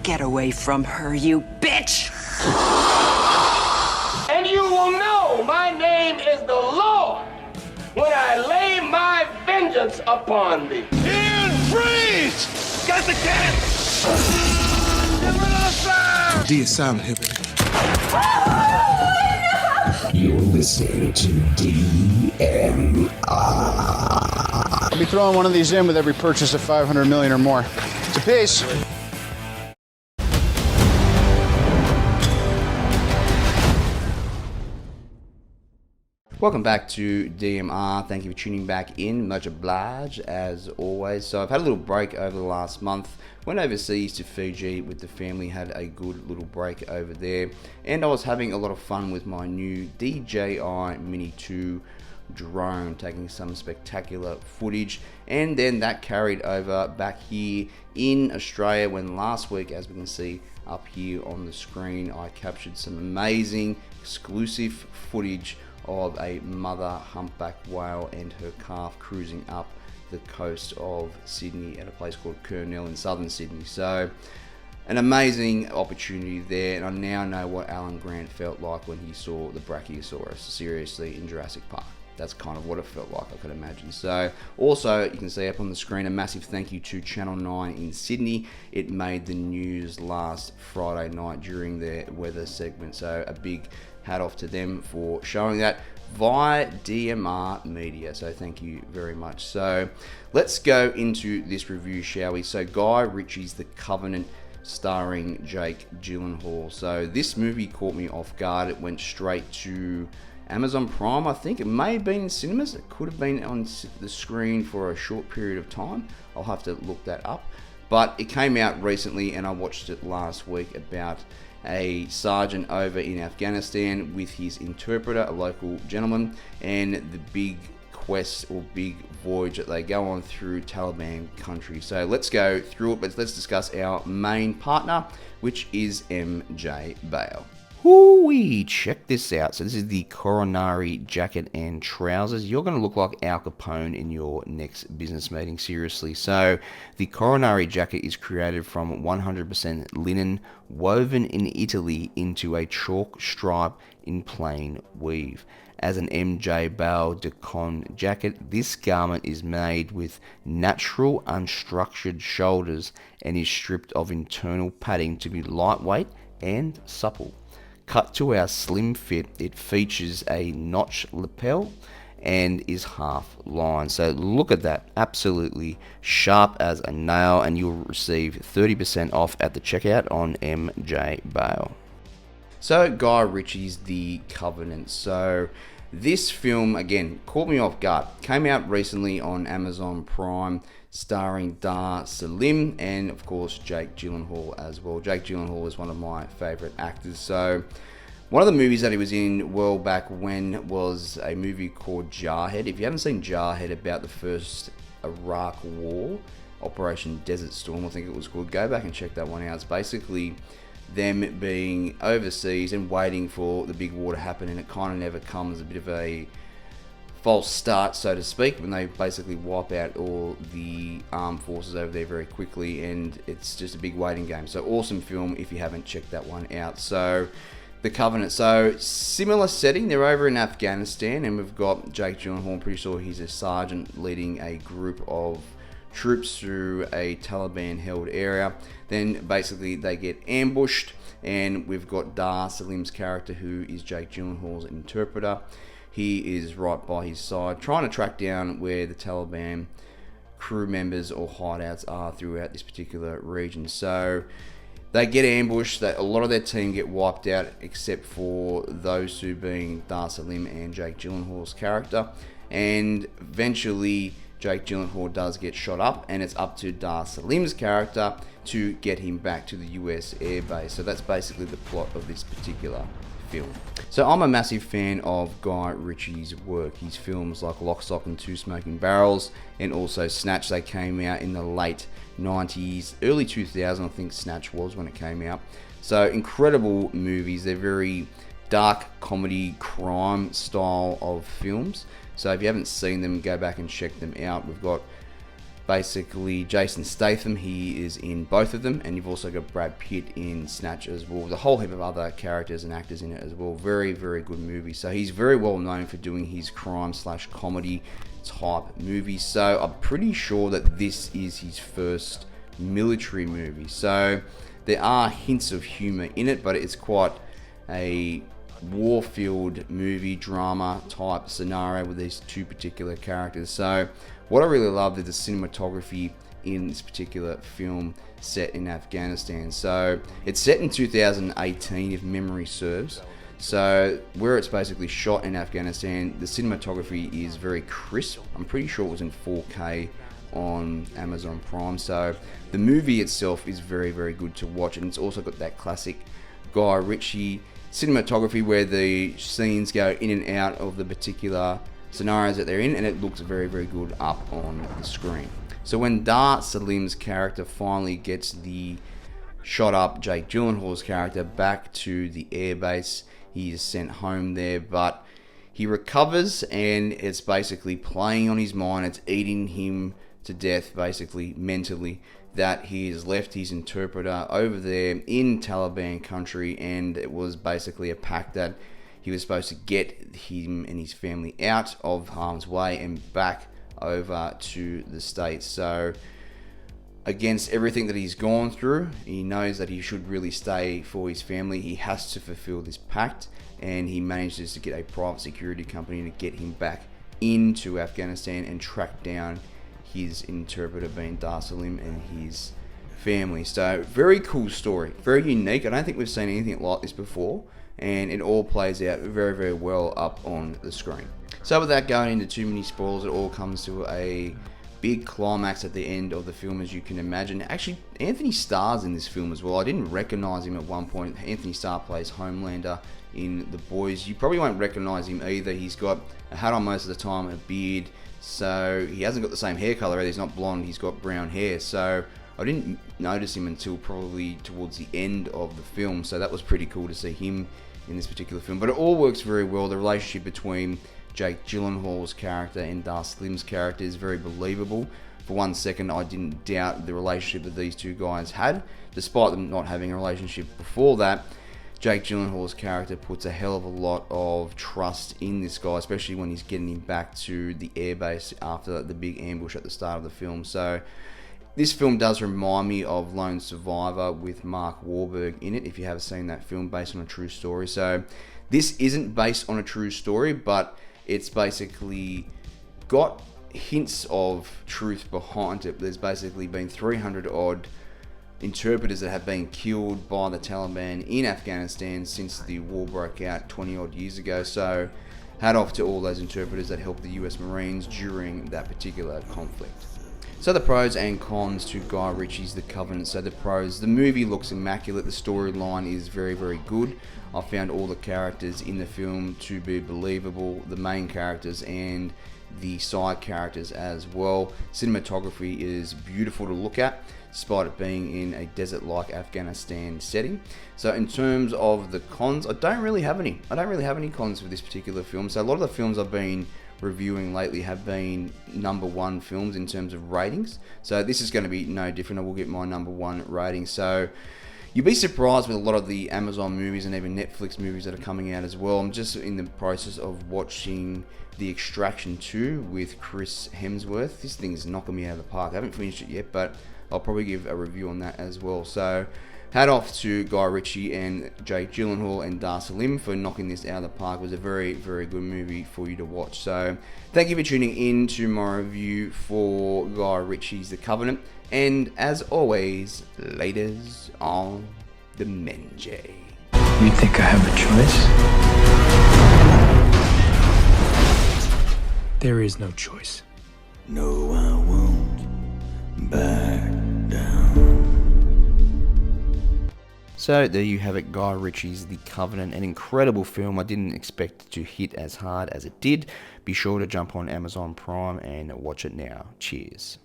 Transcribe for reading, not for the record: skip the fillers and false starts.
Get away from her, you bitch! And you will know my name is the Lord when I lay my vengeance upon thee. Ian, freeze! Get the cannon! Get rid of the fire! D is silent here, baby. You're listening to DMR. I'll be throwing one of these in with every purchase of 500 million or more. It's a piece. Welcome back to DMR. Thank you for tuning back in. Much obliged, as always. So I've had a little break over the last month. Went overseas to Fiji with the family, had a good little break over there. And I was having a lot of fun with my new DJI Mini 2 drone, taking some spectacular footage. And then that carried over back here in Australia when last week, as we can see up here on the screen, I captured some amazing exclusive footage of a mother humpback whale and her calf cruising up the coast of Sydney at a place called Kurnell in southern Sydney. So an amazing opportunity there, and I now know what Alan Grant felt like when he saw the Brachiosaurus, seriously, in Jurassic Park. That's kind of what it felt like, I could imagine. So also, you can see up on the screen, a massive thank you to Channel 9 in Sydney. It made the news last Friday night during their weather segment. So a big hat off to them for showing that via DMR Media. So thank you very much. So let's go into this review, shall we? So Guy Ritchie's The Covenant, starring Jake Gyllenhaal. So this movie caught me off guard. It went straight to Amazon Prime. I think it may have been in cinemas. It could have been on the screen for a short period of time. I'll have to look that up. But it came out recently and I watched it last week, about a sergeant over in Afghanistan with his interpreter, a local gentleman, and the big quest or big voyage that they go on through Taliban country. So let's go through it, but let's discuss our main partner, which is MJ Bale. Whoo-wee, check this out. So this is the coronary jacket and trousers. You're going to look like Al Capone in your next business meeting, seriously. So the coronary jacket is created from 100% linen woven in Italy into a chalk stripe in plain weave. As an MJ Bale de Con jacket, this garment is made with natural unstructured shoulders and is stripped of internal padding to be lightweight and supple. Cut to our slim fit, it features a notch lapel and is half lined. So look at that, absolutely sharp as a nail, and you'll receive 30% off at the checkout on MJ Bale. So Guy Ritchie's The Covenant. So this film, again, caught me off guard. Came out recently on Amazon Prime, starring Dar Salim and, of course, Jake Gyllenhaal as well. Jake Gyllenhaal is one of my favourite actors. So one of the movies that he was in well back when was a movie called Jarhead. If you haven't seen Jarhead, about the first Iraq War, Operation Desert Storm, I think it was called, go back and check that one out. It's basically them being overseas and waiting for the big war to happen, and it kind of never comes. A bit of a false start, so to speak, when they basically wipe out all the armed forces over there very quickly, and it's just a big waiting game. So awesome film if you haven't checked that one out. So The Covenant, so similar setting. They're over in Afghanistan, and we've got Jake Gyllenhaal. I'm pretty sure he's a sergeant leading a group of troops through a Taliban held area. Then basically they get ambushed, and we've got Dar Salim's character, who is Jake Gyllenhaal's interpreter. He is right by his side, trying to track down where the Taliban crew members or hideouts are throughout this particular region. So they get ambushed. A lot of their team get wiped out, except for those two being Dar Salim and Jake Gyllenhaal's character. And eventually Jake Gyllenhaal does get shot up, and it's up to Dar Salim's character to get him back to the US Air Base. So that's basically the plot of this particular film. So I'm a massive fan of Guy Ritchie's work. His films like Lock, Stock and Two Smoking Barrels, and also Snatch. They came out in the late 90s, early 2000s, I think Snatch was when it came out. So incredible movies. They're very dark comedy crime style of films. So if you haven't seen them, go back and check them out. We've got basically Jason Statham. He is in both of them, and you've also got Brad Pitt in Snatch as well. There's a whole heap of other characters and actors in it as well. Very, very good movie. So he's very well known for doing his crime/comedy type movies. So I'm pretty sure that this is his first military movie. So there are hints of humor in it, but it's quite a war-filled movie drama type scenario with these two particular characters. So what I really loved is the cinematography in this particular film set in Afghanistan. So it's set in 2018 if memory serves. So where it's basically shot in Afghanistan, the cinematography is very crisp. I'm pretty sure it was in 4K on Amazon Prime. So the movie itself is very, very good to watch, and it's also got that classic Guy Ritchie cinematography where the scenes go in and out of the particular scenarios that they're in, and it looks very, very good up on the screen. So when Dar Salim's character finally gets the shot up Jake Gyllenhaal's character back to the airbase, he is sent home there, but he recovers, and it's basically playing on his mind. It's eating him to death, basically mentally, that he has left his interpreter over there in Taliban country, and it was basically a pact that he was supposed to get him and his family out of harm's way and back over to the States. So against everything that he's gone through, he knows that he should really stay for his family. He has to fulfill this pact, and he manages to get a private security company to get him back into Afghanistan and track down his interpreter, being Dar Salim, and his family. So very cool story, very unique. I don't think we've seen anything like this before, and it all plays out very, very well up on the screen. So without going into too many spoilers, it all comes to a big climax at the end of the film, as you can imagine. Actually, Anthony Starr's in this film as well. I didn't recognize him at one point. Anthony Starr plays Homelander in The Boys. You probably won't recognize him either. He's got a hat on most of the time, a beard, so he hasn't got the same hair color. He's not blonde, he's got brown hair. So I didn't notice him until probably towards the end of the film, so that was pretty cool to see him in this particular film. But it all works very well. The relationship between Jake Gyllenhaal's character and Dar Salim's character is very believable. For one second, I didn't doubt the relationship that these two guys had, despite them not having a relationship before that. Jake Gyllenhaal's character puts a hell of a lot of trust in this guy, especially when he's getting him back to the airbase after the big ambush at the start of the film. So this film does remind me of Lone Survivor with Mark Wahlberg in it, if you haven't seen that film, based on a true story. So this isn't based on a true story, but it's basically got hints of truth behind it. There's basically been 300 odd interpreters that have been killed by the Taliban in Afghanistan since the war broke out 20 odd years ago. So hat off to all those interpreters that helped the US Marines during that particular conflict. So the pros and cons to Guy Ritchie's The Covenant. So the pros, the movie looks immaculate. The storyline is very, very good. I found all the characters in the film to be believable, the main characters and the side characters as well. Cinematography is beautiful to look at, despite it being in a desert-like Afghanistan setting. So in terms of the cons, I don't really have any. I don't really have any cons for this particular film. So a lot of the films I've been reviewing lately have been #1 films in terms of ratings. So this is going to be no different. I will get my #1 rating. So you'll be surprised with a lot of the Amazon movies and even Netflix movies that are coming out as well. I'm just in the process of watching The Extraction 2 with Chris Hemsworth. This thing is knocking me out of the park. I haven't finished it yet, but I'll probably give a review on that as well. So hat off to Guy Ritchie and Jake Gyllenhaal and Dar Salim for knocking this out of the park. It was a very, very good movie for you to watch. So thank you for tuning in to my review for Guy Ritchie's The Covenant. And as always, laters on the Menjay. You think I have a choice? There is no choice. No, I won't back down. So there you have it, Guy Ritchie's The Covenant, an incredible film. I didn't expect it to hit as hard as it did. Be sure to jump on Amazon Prime and watch it now. Cheers.